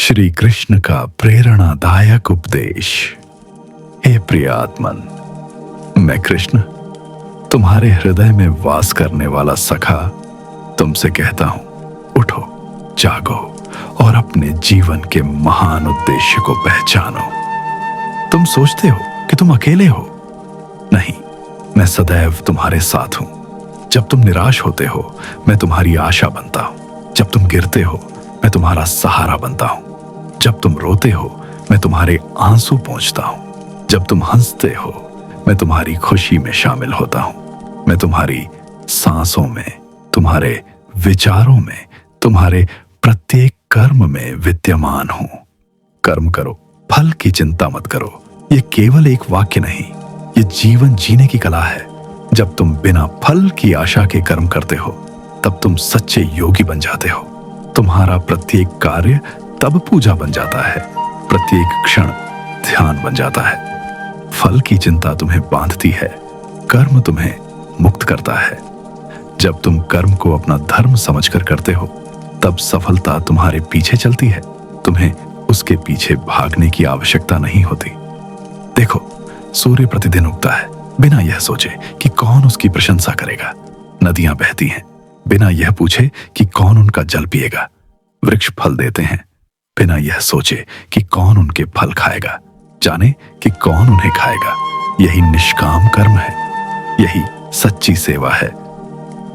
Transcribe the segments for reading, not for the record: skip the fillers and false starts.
श्री कृष्ण का प्रेरणादायक उपदेश। हे प्रिय आत्मन, मैं कृष्ण, तुम्हारे हृदय में वास करने वाला सखा, तुमसे कहता हूं, उठो, जागो और अपने जीवन के महान उद्देश्य को पहचानो। तुम सोचते हो कि तुम अकेले हो। नहीं, मैं सदैव तुम्हारे साथ हूं। जब तुम निराश होते हो, मैं तुम्हारी आशा बनता हूं। जब तुम गिरते हो, मैं तुम्हारा सहारा बनता हूं। जब तुम रोते हो, मैं तुम्हारे आंसू पोंछता हूं। जब तुम हंसते हो, मैं तुम्हारी खुशी में शामिल होता हूं। मैं तुम्हारी सांसों में, तुम्हारे विचारों में, तुम्हारे प्रत्येक कर्म में विद्यमान हूं। कर्म करो, फल की चिंता मत करो। ये केवल एक वाक्य नहीं, ये जीवन जीने की कला है। जब तुम बिना फल की आशा के कर्म करते हो, तब तुम सच्चे योगी बन जाते हो। तुम्हारा प्रत्येक कार्य तब पूजा बन जाता है, प्रत्येक क्षण ध्यान बन जाता है। फल की चिंता तुम्हें बांधती है, कर्म तुम्हें मुक्त करता है। जब तुम कर्म को अपना धर्म समझकर करते हो, तब सफलता तुम्हारे पीछे चलती है। तुम्हें उसके पीछे भागने की आवश्यकता नहीं होती। देखो, सूर्य प्रतिदिन उगता है, बिना यह सोचे कि कौन उसकी प्रशंसा करेगा। नदियां बहती हैं, बिना यह पूछे कि कौन उनका जल पिएगा। वृक्ष फल देते हैं, बिना यह सोचे कि कौन उनके फल खाएगा, जाने कि कौन उन्हें खाएगा। यही निष्काम कर्म है, यही सच्ची सेवा है।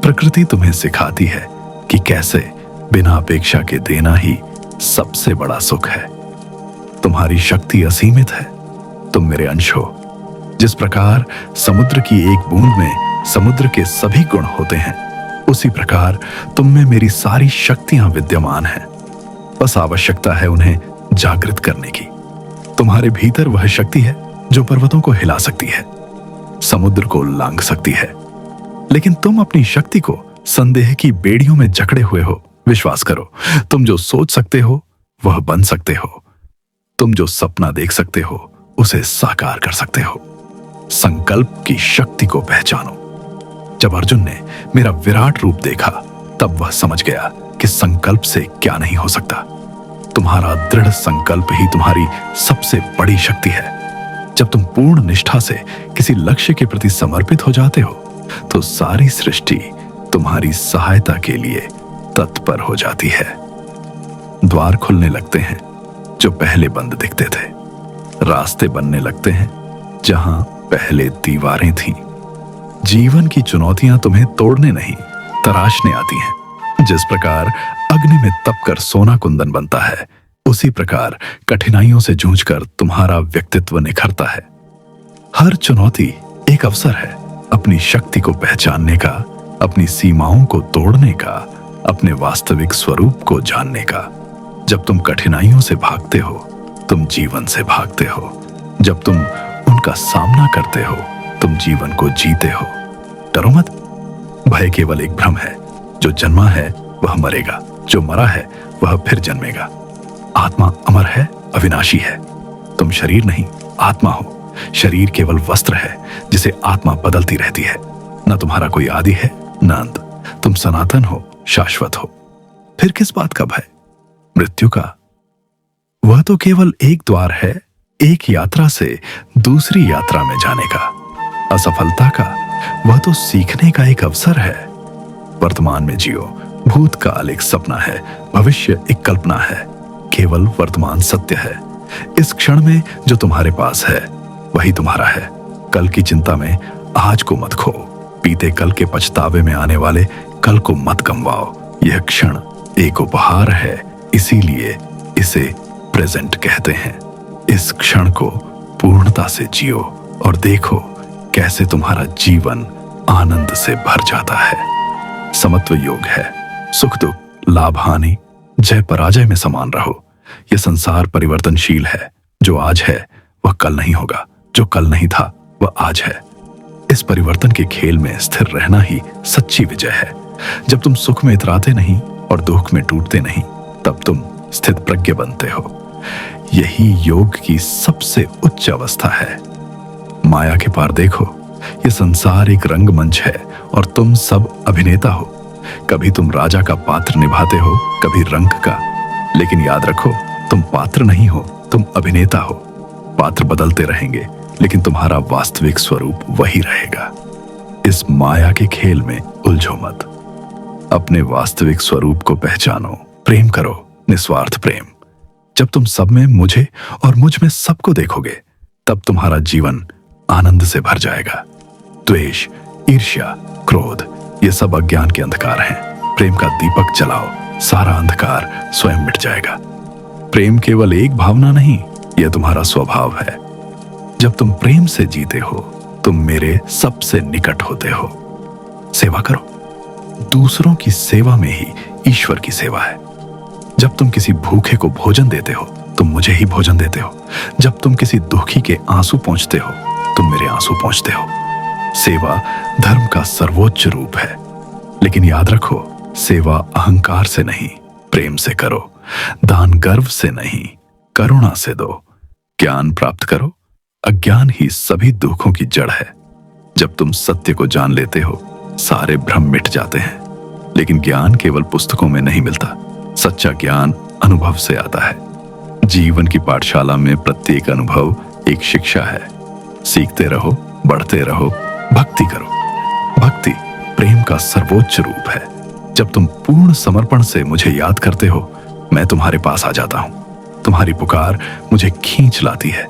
प्रकृति तुम्हें सिखाती है कि कैसे बिना अपेक्षा के देना ही सबसे बड़ा सुख है। तुम्हारी शक्ति असीमित है, तुम मेरे अंश हो। जिस प्रकार समुद्र की एक बूंद में समुद्र के सभी गुण होते हैं, उसी प्रकार तुम में मेरी सारी शक्तियां विद्यमान हैं। बस आवश्यकता है उन्हें जागृत करने की। तुम्हारे भीतर वह शक्ति है जो पर्वतों को हिला सकती है, समुद्र को लांघ सकती है। लेकिन तुम अपनी शक्ति को संदेह की बेड़ियों में जकड़े हुए हो। विश्वास करो, तुम जो सोच सकते हो वह बन सकते हो। तुम जो सपना देख सकते हो उसे साकार कर सकते हो। संकल्प की शक्ति को पहचानो। जब अर्जुन ने मेरा विराट रूप देखा, तब वह समझ गया कि संकल्प से क्या नहीं हो सकता। तुम्हारा दृढ़ संकल्प ही तुम्हारी सबसे बड़ी शक्ति है। जब तुम पूर्ण निष्ठा से किसी लक्ष्य के प्रति समर्पित हो जाते हो, तो सारी सृष्टि तुम्हारी सहायता के लिए तत्पर हो जाती है। द्वार खुलने लगते हैं जो पहले बंद दिखते थे। रास्ते बनने लगते हैं जहां पहले दीवारें थीं। जीवन की चुनौतियां तुम्हें तोड़ने नहीं, तराशने आती हैं। जिस प्रकार अग्नि में तपकर सोना कुंदन बनता है, उसी प्रकार कठिनाइयों से जूझकर तुम्हारा व्यक्तित्व निखरता है। हर चुनौती एक अवसर है अपनी शक्ति को पहचानने का, अपनी सीमाओं को तोड़ने का, अपने वास्तविक स्वरूप को जानने का। जब तुम कठिनाइयों से भागते हो, तुम जीवन से भागते हो। जब तुम उनका सामना करते हो, तुम जीवन को जीते हो। डरो मत, भय केवल एक भ्रम है। जो जन्मा है वह मरेगा, जो मरा है वह फिर जन्मेगा। आत्मा अमर है, अविनाशी है। तुम शरीर नहीं, आत्मा हो। शरीर केवल वस्त्र है जिसे आत्मा बदलती रहती है। न तुम्हारा कोई आदि है, न अंत। तुम सनातन हो, शाश्वत हो। फिर किस बात का भय? मृत्यु का? वह तो केवल एक द्वार है, एक यात्रा से दूसरी यात्रा में जाने का। असफलता का? वह तो सीखने का एक अवसर है। वर्तमान में जियो। भूतकाल एक सपना है, भविष्य एक कल्पना है, केवल वर्तमान सत्य है। इस क्षण में जो तुम्हारे पास है वही तुम्हारा है। कल की चिंता में आज को मत खो। बीते कल के पछतावे में आने वाले कल को मत गंवाओ। यह क्षण एक उपहार है, इसीलिए इसे प्रेजेंट कहते हैं। इस क्षण को पूर्णता से जियो और देखो कैसे तुम्हारा जीवन आनंद से भर जाता है। समत्व योग है। सुख दुख, लाभ हानि, जय पराजय में समान रहो। यह संसार परिवर्तनशील है। जो आज है वह कल नहीं होगा, जो कल नहीं था वह आज है। इस परिवर्तन के खेल में स्थिर रहना ही सच्ची विजय है। जब तुम सुख में इतराते नहीं और दुख में टूटते नहीं, तब तुम स्थित प्रज्ञ बनते हो। यही योग की सबसे उच्च अवस्था है। माया के पार देखो, यह संसार एक रंगमंच है और तुम सब अभिनेता हो। कभी तुम राजा का पात्र निभाते हो, कभी रंक का। लेकिन याद रखो, तुम पात्र नहीं हो, तुम अभिनेता हो। पात्र बदलते रहेंगे, लेकिन तुम्हारा वास्तविक स्वरूप वही रहेगा। इस माया के खेल में उलझो मत। अपने वास्तविक स्वरूप को पहचानो, प्रेम करो, निस्वार्थ प्रेम। जब तुम सब में मुझे और मुझ में सबको देखोगे, तब तुम्हारा जीवन आनंद से भर जाएगा। द्वेष, ईर्ष्या, क्रोध, ये सब अज्ञान के अंधकार हैं। प्रेम का दीपक जलाओ, सारा अंधकार स्वयं मिट जाएगा। प्रेम केवल एक भावना नहीं, यह तुम्हारा स्वभाव है। जब तुम प्रेम से जीते हो, तुम मेरे सबसे निकट होते हो। सेवा करो। दूसरों की सेवा में ही ईश्वर की सेवा है। जब तुम किसी भूखे को भोजन देते हो, तुम मुझे ही भोजन देते हो। जब तुम किसी दुखी के आंसू पोंछते हो, तुम मेरे आंसू पोंछते हो। सेवा धर्म का सर्वोच्च रूप है। लेकिन याद रखो, सेवा अहंकार से नहीं, प्रेम से करो। दान गर्व से नहीं, करुणा से दो। ज्ञान प्राप्त करो। अज्ञान ही सभी दुखों की जड़ है। जब तुम सत्य को जान लेते हो, सारे भ्रम मिट जाते हैं। लेकिन ज्ञान केवल पुस्तकों में नहीं मिलता। सच्चा ज्ञान अनुभव से आता है। जीवन की पाठशाला में प्रत्येक अनुभव एक शिक्षा है। सीखते रहो, बढ़ते रहो, भक्ति करो। भक्ति प्रेम का सर्वोच्च रूप है। जब तुम पूर्ण समर्पण से मुझे याद करते हो, मैं तुम्हारे पास आ जाता हूं। तुम्हारी पुकार मुझे खींच लाती है।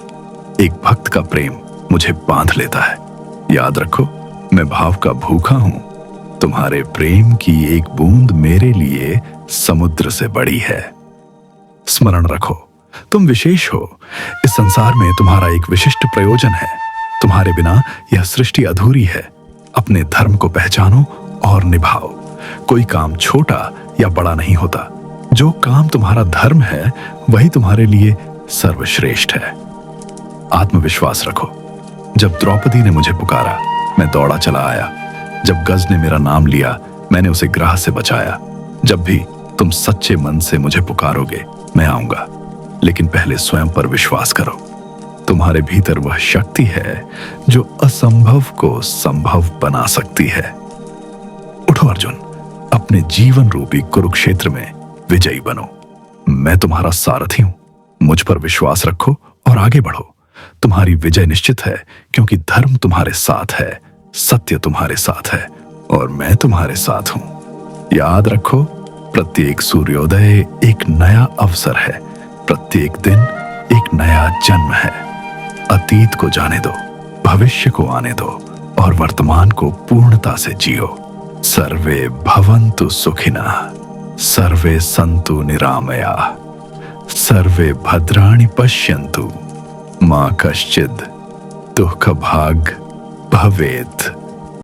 एक भक्त का प्रेम मुझे बांध लेता है। याद रखो, मैं भाव का भूखा हूं। तुम्हारे प्रेम की एक बूंद मेरे लिए समुद्र से बड़ी है। स्मरण रखो, तुम विशेष हो। इस संसार में तुम्हारा एक विशिष्ट प्रयोजन है। तुम्हारे बिना यह सृष्टि अधूरी है। अपने धर्म को पहचानो और निभाओ। कोई काम छोटा या बड़ा नहीं होता। जो काम तुम्हारा धर्म है, वही तुम्हारे लिए सर्वश्रेष्ठ है। आत्मविश्वास रखो। जब द्रौपदी ने मुझे पुकारा, मैं दौड़ा चला आया। जब गज ने मेरा नाम लिया, मैंने उसे ग्राह से बचाया। जब भी तुम सच्चे मन से मुझे पुकारोगे, मैं आऊंगा। लेकिन पहले स्वयं पर विश्वास करो। तुम्हारे भीतर वह शक्ति है जो असंभव को संभव बना सकती है। उठो अर्जुन, अपने जीवन रूपी कुरुक्षेत्र में विजयी बनो। मैं तुम्हारा सारथी हूं। मुझ पर विश्वास रखो और आगे बढ़ो। तुम्हारी विजय निश्चित है, क्योंकि धर्म तुम्हारे साथ है, सत्य तुम्हारे साथ है और मैं तुम्हारे साथ हूं। याद रखो, प्रत्येक सूर्योदय एक नया अवसर है। प्रत्येक दिन एक नया जन्म है। अतीत को जाने दो, भविष्य को आने दो और वर्तमान को पूर्णता से जियो। सर्वे भवन्तु सुखिनः, सर्वे सन्तु निरामयाः, सर्वे भद्राणि पश्यन्तु, मा कश्चित् दुःखभाग् भवेत्।